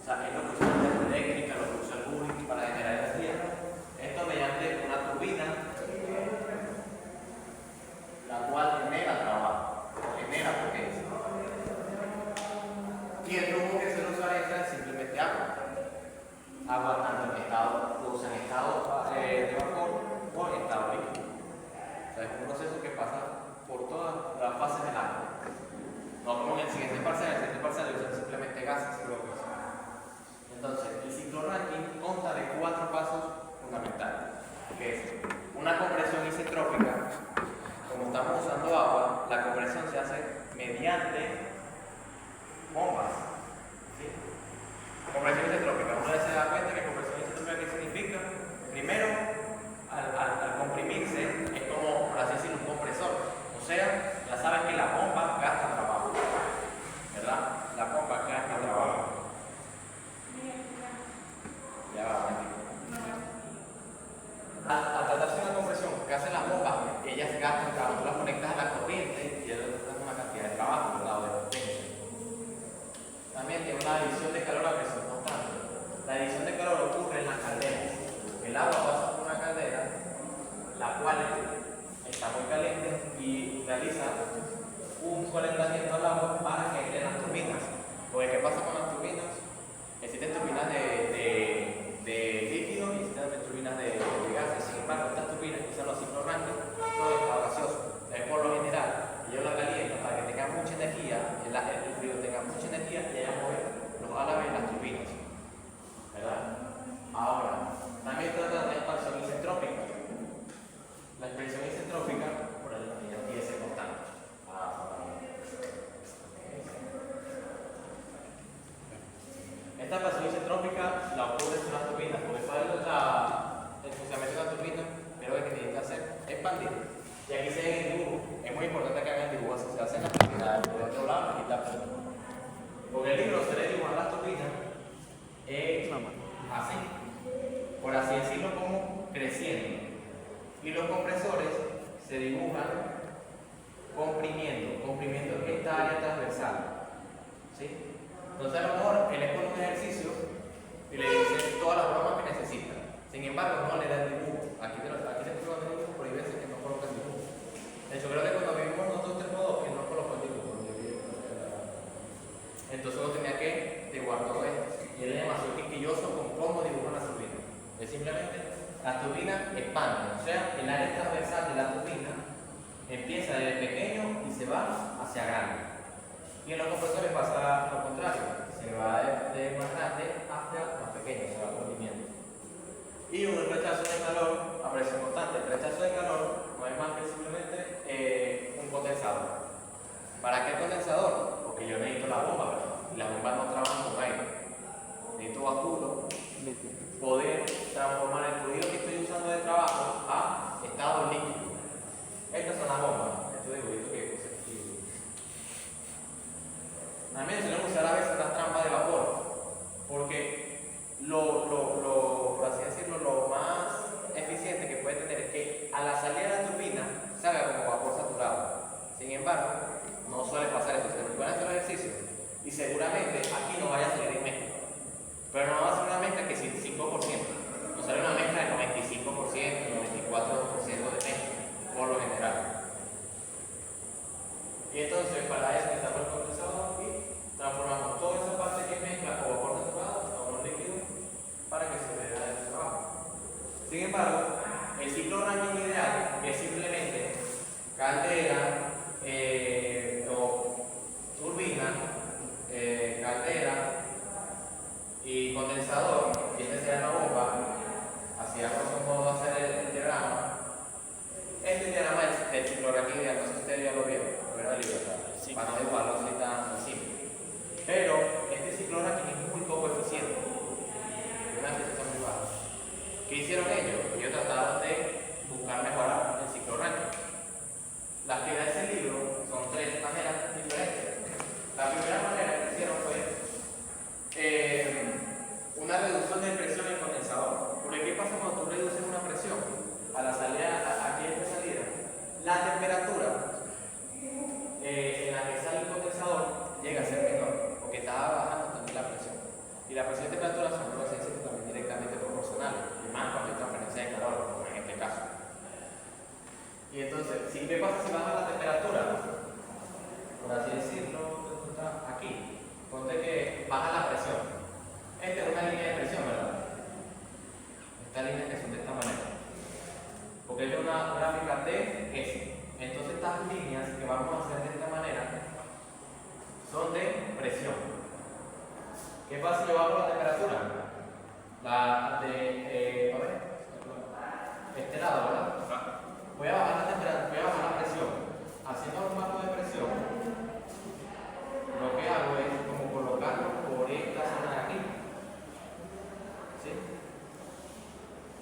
O sea, es lo que usa la eléctrica, lo que usa el Boring para generar energía. Esto mediante una turbina, la cual genera trabajo, genera potencia. Y el flujo que se usa es simplemente agua. Agua tanto en estado, en estado de vapor o en estado líquido. O sea, es un proceso que pasa por todas las fases del agua. No como en el siguiente parcial usan simplemente gases propios. Entonces, el ciclo Rankine consta de 4 pasos fundamentales, que es una compresión isentrópica. Como estamos usando agua, la compresión se hace mediante bombas. ¿Sí? Compresión isentrópica. Uno ya se da cuenta que compresión isentrópica, ¿qué significa? Primero, al comprimirse, es como, por así decirlo, un compresor. O sea, ya sabes que la bomba gasta trabajo, ¿verdad? La bomba gasta trabajo. Ya va, al tratarse de una compresión que hacen las bombas, ellas gastan trabajo. Tú las conectas a la corriente y ellas dan una cantidad de trabajo, ¿verdad? O de potencia. También tiene una división de calor a presión constante. La división de calor ocurre en las calderas. El agua pasa por una caldera, la cual está muy caliente y realiza un calentamiento al agua para que entren las turbinas. Porque ¿qué pasa con las turbinas? Existen turbinas de líquido y existen turbinas de gases. Sin embargo, estas turbinas que usan los ciclos Rankine, todo está gaseoso. Entonces, por lo general, ellos la calientan para que tengan mucha energía, el frío tenga mucha energía y ellos mueven los álabes en las turbinas. ¿Verdad? Ahora, también trata de expansión isentrópica. La expansión isentrópica, por ahí tiene ese constante. Esta expansión isentrópica la ocurre en las turbinas, porque ¿cuál es el funcionamiento de la turbina? Pero lo que tienen que hacer es expandir. Y aquí se ve el dibujo. Es muy importante que hagan el dibujo así se hace en la turbina. Por otro lado, aquí está. Porque el libro se le dibuja a las turbinas así, por así decirlo, como creciendo. Y los compresores se dibujan comprimiendo esta área transversal. ¿Sí? Entonces, a lo mejor él es con un ejercicio y le dice todas las bromas que necesita. Sin embargo, no le da el dibujo. Aquí se prueba el dibujo, pero hay veces que no coloca el dibujo. De hecho, creo que cuando vivimos nosotros termo que no colocó el dibujo. Entonces uno tenía que dibujar todo esto. Y él es demasiado quisquilloso con cómo dibujan las turbinas. Es simplemente, las turbinas expanden. O sea, el área transversal de la turbina empieza desde pequeño y se va hacia grande. Y en los compresores pasa lo contrario, se va de más grande hacia más pequeño, se va comprimiendo. Y un rechazo de calor a presión constante. El rechazo de calor no es más que simplemente un condensador. ¿Para qué el condensador? Porque yo necesito la bomba, ¿verdad? Y las bombas no trabajan con aire. Necesito vapor, poder transformar el fluido que estoy usando de trabajo a estado líquido. Estas son las bombas. Estos dibujitos que también se suelen usar a veces las trampas de vapor, porque por así decirlo, lo más eficiente que puede tener es que a la salida de la turbina salga como vapor saturado. Sin embargo, no suele pasar eso. Se pueden hacer ejercicios y seguramente aquí no va Y la presión y temperatura son unas ciencias también directamente proporcionales, y más cuando hay transferencia de calor, como en este caso. Y entonces, ¿qué pasa si baja la temperatura? Por así decirlo, aquí, ponte que baja la presión. Esta es una línea de presión, ¿verdad? Estas líneas que son de esta manera. Porque es una gráfica de S. Entonces estas líneas que vamos a hacer de esta manera son de presión. ¿Qué pasa si yo bajo la temperatura? A ver, este lado, ¿verdad? Voy a bajar la temperatura, voy a bajar la presión. Haciendo un marco de presión, lo que hago es como colocarlo por esta zona de aquí. ¿Sí?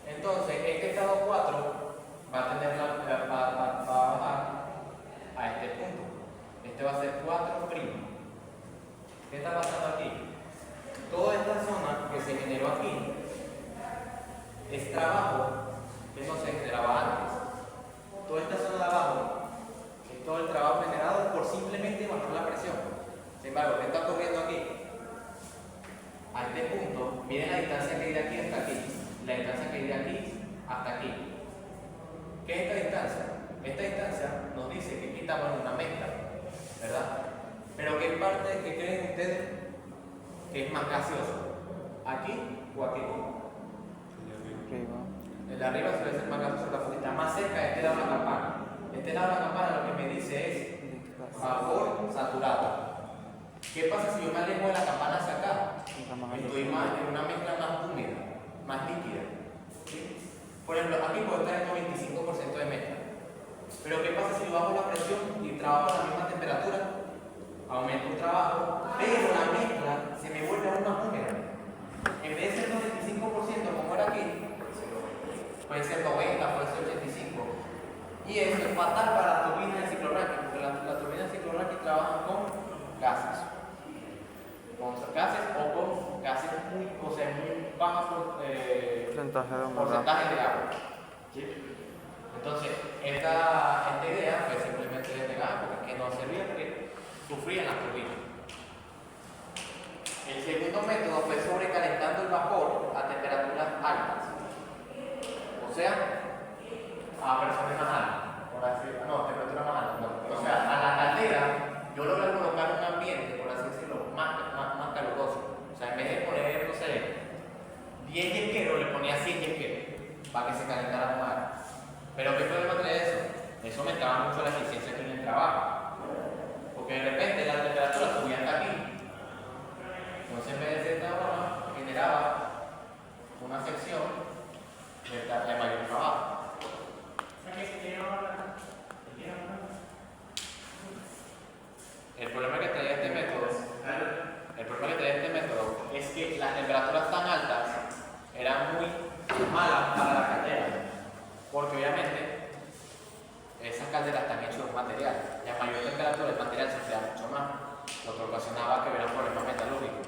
Entonces, este estado 4 va a bajar a este punto. Este va a ser 4'. ¿Qué está pasando aquí? Toda esta zona que se generó aquí es trabajo que no se generaba antes. Toda esta zona de abajo es todo el trabajo generado por simplemente bajar la presión. Sin embargo, ¿qué está ocurriendo aquí? A este punto, miren la distancia que hay de aquí hasta aquí, la distancia que hay de aquí hasta aquí. ¿Qué es esta distancia? Esta distancia nos dice que aquí estamos en una mezcla, ¿verdad? Pero ¿qué parte que creen ustedes que es más gaseoso? ¿Aquí o aquí? El de arriba suele ser más gaseoso, porque está más cerca de este lado de la campana. Este lado de la campana lo que me dice es vapor saturado. ¿Qué pasa si yo me alejo de la campana hacia acá? Estoy más en una mezcla más húmeda, más líquida. ¿Sí? Por ejemplo, aquí puedo estar en un 25% de mezcla. Pero ¿qué pasa si yo bajo la presión y trabajo a la misma temperatura? Aumento el trabajo, pero la mezcla se me vuelve aún más húmeda. En vez de ser 95% como era aquí, puede ser 90, puede ser 85. Y eso es fatal para las turbinas de ciclo Rankine, porque las turbinas de ciclo Rankine trabajan con gases. Con gases o con gases muy bajas porcentaje de agua. ¿Sí? Entonces, esta idea fue simplemente denegada porque es que no servía, porque sufrían las turbinas. El segundo método fue sobrecalentando el vapor a temperaturas altas. O sea, a presiones más altas. Temperatura más alta. No. O sea, a la caldera yo logré colocar un ambiente, por así decirlo, más caluroso. O sea, en vez de poner, no sé, 10 yesqueros, le ponía 100 yesqueros para que se calentara más. Pero ¿qué problema trae eso? Eso aumentaba mucho la eficiencia aquí en el trabajo. Porque de repente la temperatura subía hasta aquí. Entonces, en vez de esta forma, generaba una sección de mayor trabajo. El problema que trae este método es que las temperaturas tan altas eran muy malas para la caldera, porque obviamente esas calderas están hechas de un material y a mayor temperatura el material se enfría mucho más, lo que ocasionaba que hubiera problemas metalúrgicos,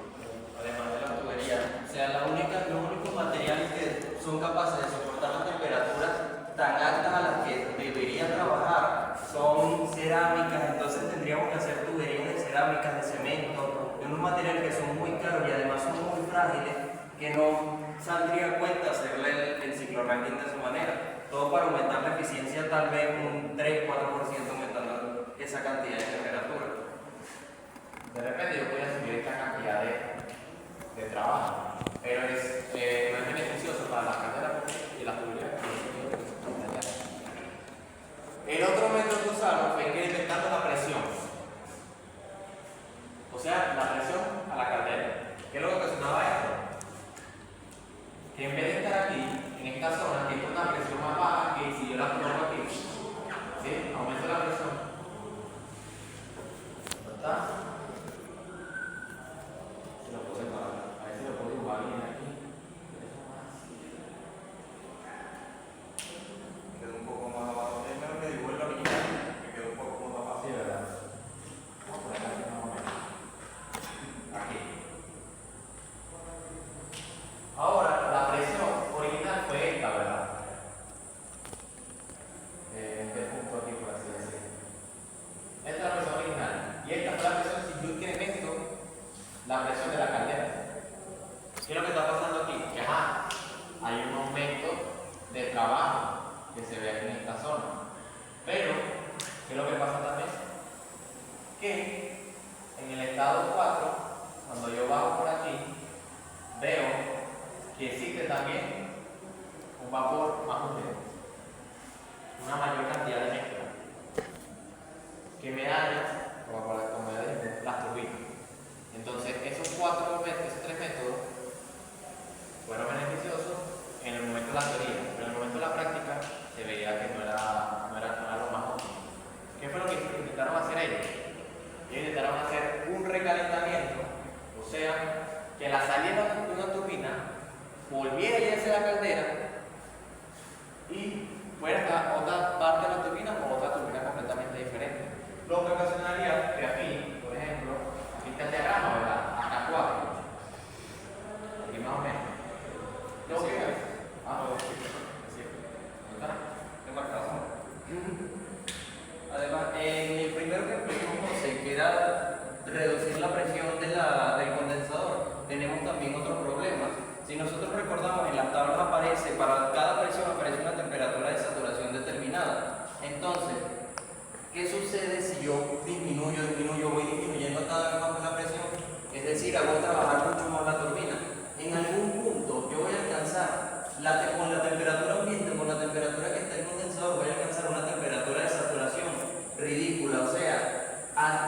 además de la tubería. O sea, los únicos materiales que son capaces de soportar las temperaturas tan altas a las que debería trabajar son cerámicas, entonces tendríamos que hacer tuberías de cerámicas, de cemento, de unos materiales que son muy caros y además son muy frágiles, que no saldría a cuenta hacerle el ciclo Rankine de esa manera. Todo para aumentar la eficiencia, tal vez un 3-4% aumentando esa cantidad de temperatura. De repente yo podría subir esta cantidad de trabajo, pero no es beneficioso para las calderas y las tuberías. El otro método que usaron fue incrementando la presión. O sea, la presión a la caldera. ¿Qué es lo que ocasionaba esto? Que en vez de estar aquí, en esta zona, que es una presión más baja, que si yo la pongo aquí, ¿sí? Aumento la presión. ¿No está? Se lo puedo separar. A ver si lo puedo dibujar bien aquí. también un vapor más húmedo, una mayor cantidad de mezcla, que me daña, como ya dijimos, las turbinas. Entonces, esos tres métodos fueron beneficiosos en el momento de la teoría, pero en el momento de la práctica se veía que no era lo más óptimo. ¿Qué fue lo que intentaron hacer ellos? Ellos intentaron hacer un recalentamiento, o sea, que la salida de una turbina volviera a irse a la caldera y fuera a otra parte de la turbina o otra turbina completamente diferente. Lo que ocasionaría que aquí, por ejemplo, aquí está el diagrama, ¿verdad? Acá 4. Aquí más o menos. ¿Lo que es? Además, en el primero que explicó José, que era reducir la presión del condensador, tenemos también otro problema. Si nosotros recordamos, en las tablas aparece, para cada presión aparece una temperatura de saturación determinada. Entonces, ¿qué sucede si yo disminuyo, voy disminuyendo cada vez más la presión? Es decir, hago trabajar mucho más la turbina. En algún punto yo voy a alcanzar, con la temperatura ambiente, con la temperatura que está el condensador, voy a alcanzar una temperatura de saturación ridícula. O sea,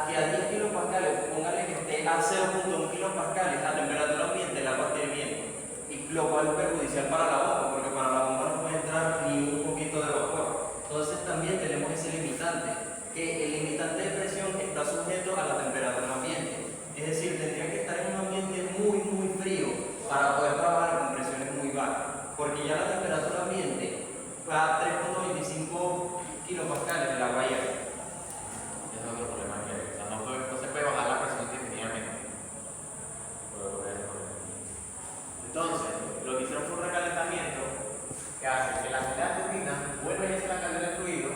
que a 10 kilopascales, póngale que esté a 0.1 kilopascales a temperatura ambiente, el agua esté hirviendo. Y lo cual es perjudicial para la bomba, porque para la bomba no puede entrar ni un poquito de vapor. Entonces también tenemos ese limitante, que el limitante de presión está sujeto a la temperatura ambiente. Es decir, tendría que estar en un ambiente muy frío para poder trabajar con presiones muy bajas, porque ya la temperatura ambiente va a 3.25 kilopascales en la bahía. Ese es otro problema que hay. O sea, no se puede bajar la presión indefinidamente. Entonces, lo que hicieron fue un recalentamiento que hace que la cantidad de turbina vuelva a irse a la caldera de fluido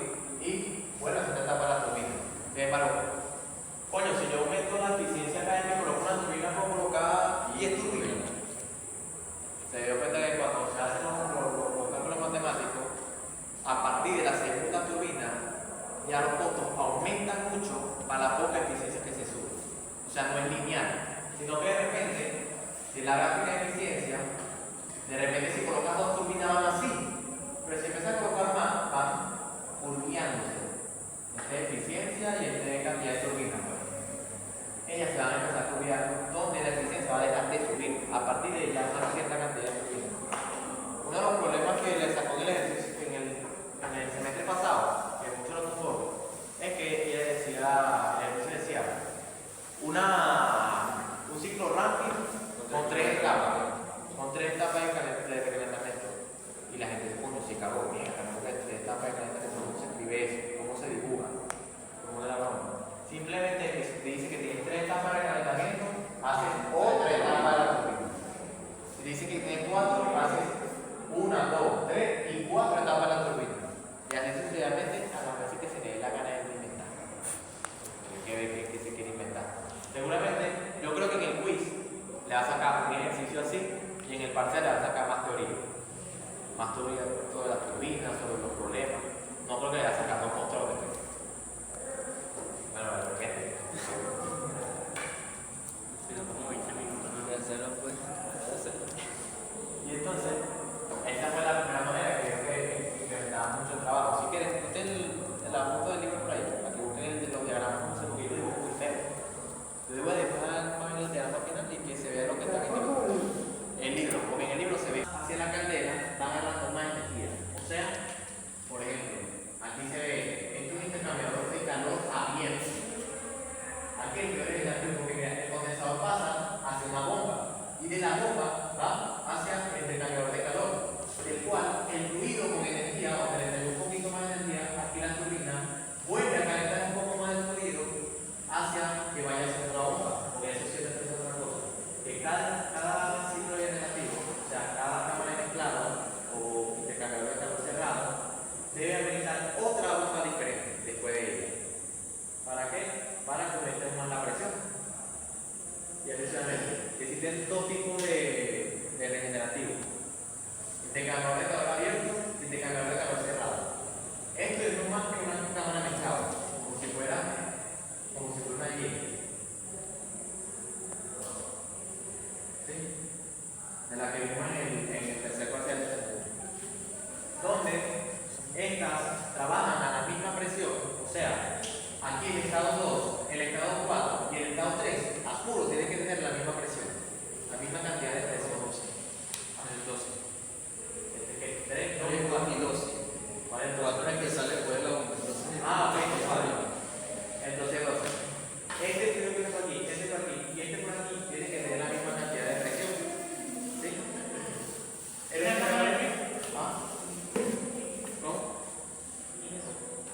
y vuelva a se tapa la turbina. Sin embargo, coño, si yo meto la eficiencia acá y me coloco una turbina, puedo colocar 10 turbinas. Se dio cuenta que cuando se hacen los cálculos matemáticos, a partir de la segunda turbina, ya los costos aumentan mucho para la poca eficiencia que se sube. O sea, no es lineal, sino que de repente, si la gráfica de eficiencia, de repente si colocas 2 turbinas van así, pero si empiezas a colocar más, van curviándose. Esta es eficiencia y esta es cantidad de turbinas. Ellas se van a empezar a curviar donde la eficiencia va a dejar de subir a partir de ya una cierta cantidad de turbinas. Uno de los problemas que le sacó en el ejercicio en el semestre pasado, que muchos lo tuvo, es que ella decía, el ejercicio decía, un ciclo Rankine con 3 etapas de recalentamiento. Y la gente dice, coño, si cagó bien, tenemos que 3 etapas de recalentamiento, ¿cómo se escribe eso? ¿Cómo se dibuja? ¿Cómo le llamamos? Simplemente te dice que tienes 3 etapas de recalentamiento, haces otra etapa de la turbina. Si dice que tienes 4, haces 1, 2, 3 y 4 etapas de la turbina. Y así sucesivamente a las veces que se le dé la gana de inventar. Hay que ver qué se quiere inventar. Seguramente, yo creo que en el quiz le va a sacar un ejercicio así y en el parcial le va a sacar más teoría. Más teoría sobre las turbinas, sobre los problemas. No creo que le va a sacar 2 controles. Bueno, de repente. Pero como 20 minutos no voy a hacerlo, pues. Y entonces, esa fue la primera manera que creo que me daba mucho trabajo. Si quieren, busquen la foto del libro por ahí, para que busquen los diagramas, no sé, porque yo dibujo muy feo. Yo digo, dejar el diagrama final y que se vea lo que está en el libro. El libro, porque en el libro se ve hacia la caldera, van agarrando más energía. O sea, por ejemplo, aquí se ve, este es un intercambiador de calor abierto. Aquí el peor es porque el condensador pasa hacia una bomba y de la bomba va hacia el intercambiador de calor, del cual el fluido con energía, o le da un poquito más de energía, aquí la turbina vuelve a calentar un poco más el fluido hacia que vaya hacia otra bomba, porque eso sí es otra cosa. Que cada ciclo generativo, o sea, cada cámara de mezclado o intercambiador de calor cerrado, debe habilitar otra bomba diferente después de ella. ¿Para qué? Para que aumente más la presión. Y adicionalmente, existen 2 tipos de regenerativo: intercambiador de calor abierto y intercambiador de calor cerrado. Esto es no más que una cámara mezclada, como si fuera una hielo. ¿Sí? De la que vimos en el tercer misma cantidad de presión. El 12. Este que 3, 3, 4 y 12. ¿Cuál es el 4 es el que sale después de la 1. Ah, ok. Entonces 12. Este que yo tengo aquí, este por aquí y este por aquí tiene que tener la misma cantidad de presión. ¿Sí? ¿Ah? ¿No?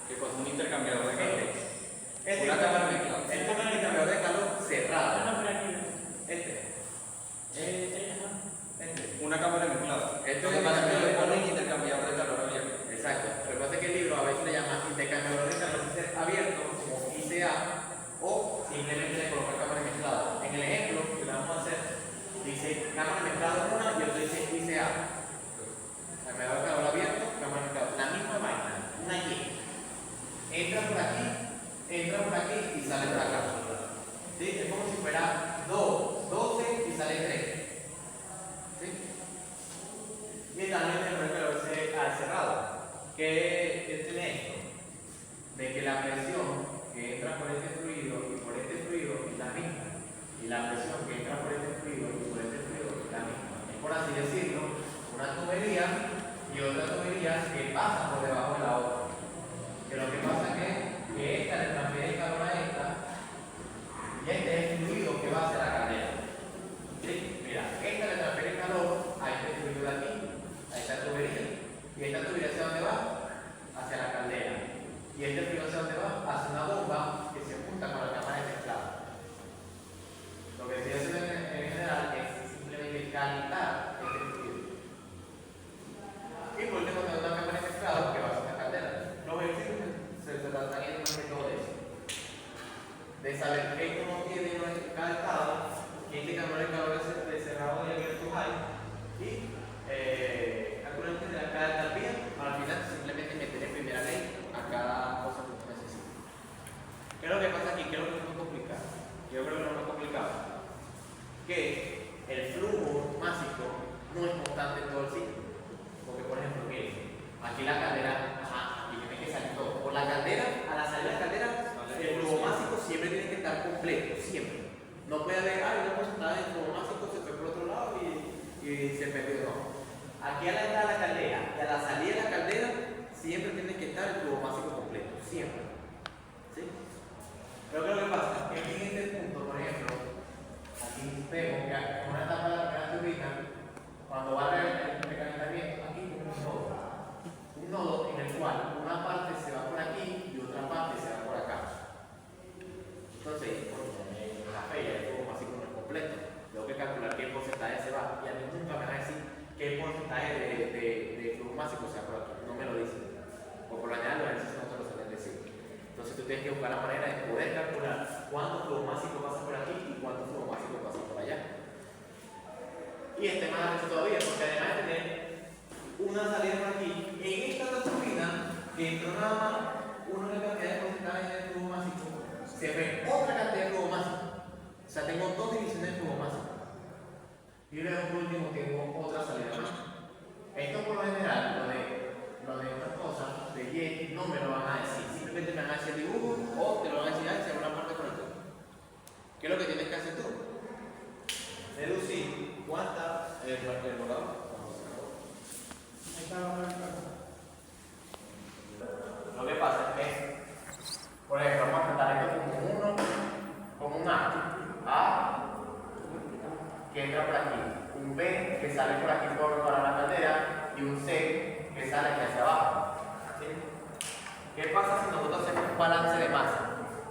Que con un intercambiador de calor. Una cámara mezclada. Este es un intercambiador de calor cerrado. Este. Una cámara mezclada. Esto Lo que pasa es que le ponen intercambiador de calor abierto. Exacto. Lo que pasa es que el libro a veces le llama intercambiador de calor abierto, como ICA, o simplemente le coloca cámara mezclada. En el ejemplo que le vamos a hacer, dice cámara mezclada una y otro dice ICA. Intercambiador de calor abierto, cámara mezclada. La misma vaina, una Y. Entra por aquí y sale por acá. ¿Sí? Es como si fuera 2, 12 y sale 3. ¿Sí? Y también el calor cerrado. ¿Qué tiene esto? De que la presión que entra por este fluido y por este fluido es la misma. Y la presión que entra por este fluido y por este fluido es la misma. Es por así decirlo, una tubería y otra tubería que pasa por debajo de la otra. Que lo que pasa es que esta le transfiere calor a esta y este es el fluido que va hacia la caldera. ¿Sí? Mira, esta le transfiere calor a este fluido de aquí, a esta tubería. ¿Y esta tubería hacia dónde va? Hacia la caldera. ¿Y este fluido hacia dónde va? Hacia una bomba que se junta con la cámara de mezclado. Lo que estoy haciendo en general es simplemente calentar este fluido. Y por último tengo una cámara de mezclado que va hacia la caldera. Los ejercicios se tratan más de todo eso. De saber qué uno tiene en cada estado, qué indicador de calor de cerrado y abierto hay, y calcular en general cada entropía, para al final simplemente meter en primera ley a cada cosa que uno necesita. ¿Qué es lo que pasa aquí? ¿Qué es lo que es muy complicado? Yo creo que no es muy complicado. Que el flujo másico no es constante en todo el ciclo. Porque, por ejemplo, que aquí la caldera, aquí tiene que salir todo. Por la caldera, a la salida de la caldera, el flujo másico siempre tiene que estar completo, siempre. No puede haber, una porcentaje del flujo másico se fue por otro lado y se perdió. No. Aquí a la entrada de la caldera y a la salida de la caldera, siempre tiene que estar el flujo másico completo, siempre. ¿Sí? Pero ¿qué es lo que pasa? Es que en este punto, por ejemplo, aquí vemos que en una etapa de la primera turbina, cuando va a haber el recalentamiento, aquí hay un nodo en el cual una parte se va por aquí y otra parte se va por acá. Entonces, en la feria el flujo másico no es completo. Tengo que calcular qué porcentaje se va. Y a mí nunca me van a decir qué porcentaje de flujo másico se va por aquí. No me lo dicen. O por lo general los ejercicios no te lo saben decir. Entonces tú tienes que buscar la manera de poder calcular cuánto flujo másico pasa por aquí y cuánto flujo másico pasa por allá. Y este más arrecho todavía, porque además de tener una salida por aquí, en esta turbina, que entró nada más una cantidad de porcentaje de flujo másico, se ve otra cantidad de flujo másico. O sea, tengo dos divisiones de flujo másico. Y luego por último tengo otra salida más. Esto por lo general, lo de otras cosas, de Y, no me lo van a decir. Simplemente me van a decir el dibujo o te lo van a decir si hay una parte por aquí. ¿Qué es lo que tienes que hacer tú? Deducir cuánta el morado. Lo que pasa es que, por ejemplo, vamos a tratar esto como un A que entra por aquí, un B que sale por aquí para la caldera y un C que sale aquí hacia abajo. ¿Sí? ¿Qué pasa si nosotros hacemos un balance de masa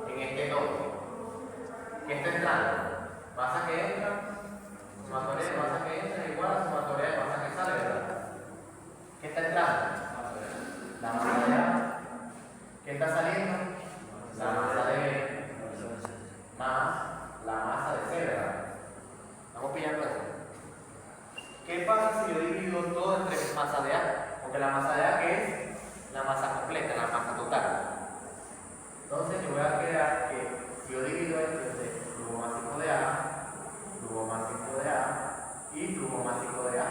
en este nodo? ¿Qué está entrando? Masa que entra, sumatoria de masa que entra igual a sumatoria de masa que sale, ¿verdad? ¿Qué está entrando? La masa de A. ¿Qué está saliendo? La masa de B más la masa de C, ¿verdad? ¿Estamos pillando eso? ¿Qué pasa si yo divido todo entre masa de A? Porque la masa de A, ¿qué es? La masa completa, la masa total. Entonces yo voy a quedar que si yo divido esto entre flujo másico de A, flujo másico de A y flujo másico de A,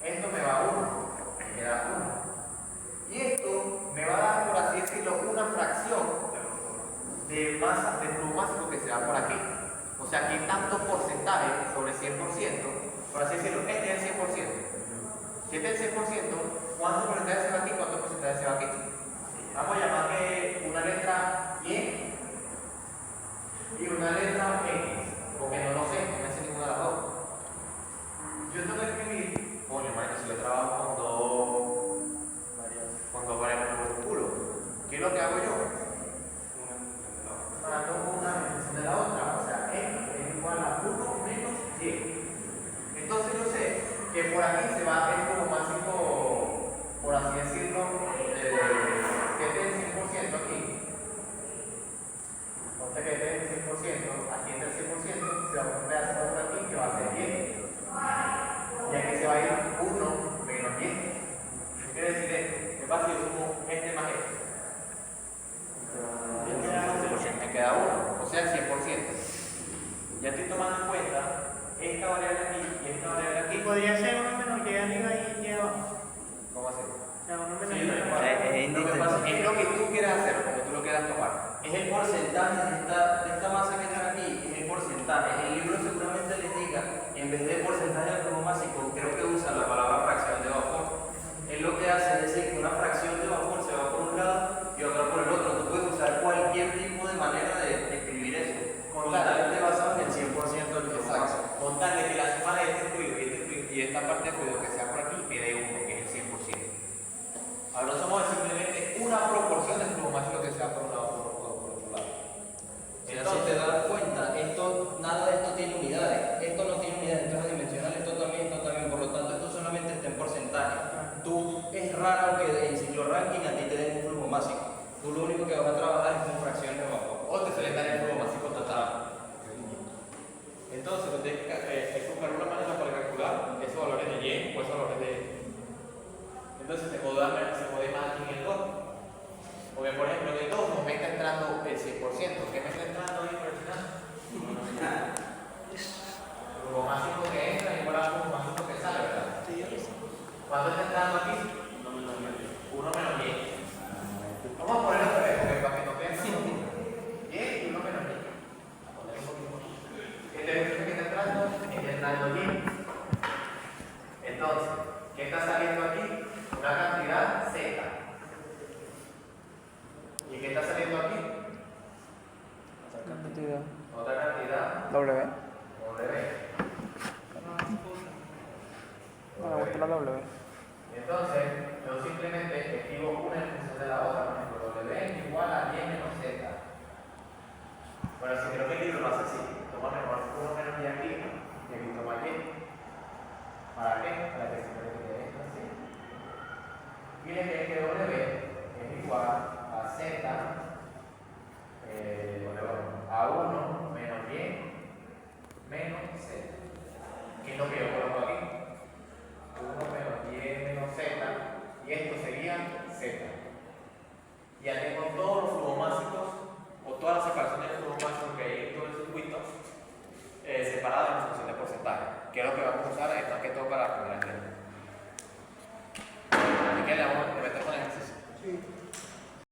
esto me va a 1, me queda 1. Y esto me va a dar, por así decirlo, una fracción de masa de flujo másico que se va por aquí. O sea, que tanto porcentaje 100%, por así decirlo, este es el 100%. Si este es el 100%, ¿cuánto porcentaje se va aquí? ¿Cuánto porcentaje se va aquí? Vamos a llamar que una letra Y y una letra X, porque no lo sé, no me sé ninguna de las dos. Yo tengo que escribir, coño, maestro, si yo trabajo con dos variables por el culo, ¿qué es lo que hago yo? Tomo una expresión de la otra, o sea, X es igual a 1 menos Y. Entonces yo sé que por aquí se va el flujo máximo, por así decirlo, que esté el 100% aquí. Ponte que esté el 100%, aquí está el 100%, se va a poner un pedazo por aquí que va a ser Y. Y aquí se va a ir 1 menos Y. ¿Qué quiere decir esto? ¿Qué pasa si yo sumo este más este? Me queda 1, o sea el 100%. Ya estoy tomando en cuenta esta variable aquí y esta variable aquí. Podría ser uno menos Y arriba y Y abajo. ¿Cómo hacer? O sea, uno menos Sí, Y no abajo. importa. Lo que pasa es lo que tú quieras hacer, como tú lo quieras tomar. Es el porcentaje de esta masa que está aquí, es el porcentaje. El libro seguramente les diga, en vez de porcentaje de flujo másico, creo que usa la palabra fracción de vapor. Es lo que hace, es decir, que una fracción de vapor se va por un lado y otra por el otro. Tú puedes usar cualquier tipo de manera de escribir eso, con tal de basado en el 100% del flujo máximo. Con tal de que la suma de este fluido y esta parte del fluido que sea por aquí me dé 1, que es el 100%. A grosso modo es simplemente una proporción del flujo máximo que sea por un lado o por otro lado. Entonces, si te das cuenta, nada de esto tiene unidades. Esto no tiene unidades, esto es adimensional, esto también. Por lo tanto, esto solamente está en porcentaje. Es raro que en ciclo ranking a ti te den un flujo máximo. Tú lo único que vas a trabajar es con fracciones de vapor. O te suelen dar el flujo máximo total. Entonces, hay que buscar una manera para calcular esos valores de Y o esos valores de X. Entonces, se puede más aquí en el 2. Porque, por ejemplo, en el 2 me está entrando el 100%. ¿Qué me está entrando ahí por el final? El flujo máximo que entra es igual al flujo máximo que sale, ¿verdad? ¿Cuánto está entrando aquí? 1 menos Y. Vamos a ponerlo otra vez, porque para que no quede Y y 1 menos Y. Este es el que está entrando Y. Entonces, ¿qué está saliendo aquí? Una cantidad Z. ¿Y qué está saliendo aquí? Otra cantidad W. W. No me gusta la W. Entonces, yo simplemente escribo una en función de la otra. Por ejemplo, W es igual a Y menos Z. Bueno, si creo que el libro lo hace así. Toma mejor 1 menos Y aquí y aquí toma Y. ¿Para qué? Para que se quede esto así. Y le que W es igual a Z a 1 menos Y menos Z. ¿Qué es lo que yo coloco aquí? 1 menos Y menos Z, y esto sería Z. Ya tengo todos los flujos máxicos, o todas las separaciones de flujos máxicos que hay en todo el circuito, separadas en función de porcentaje, que es lo que vamos a usar en esta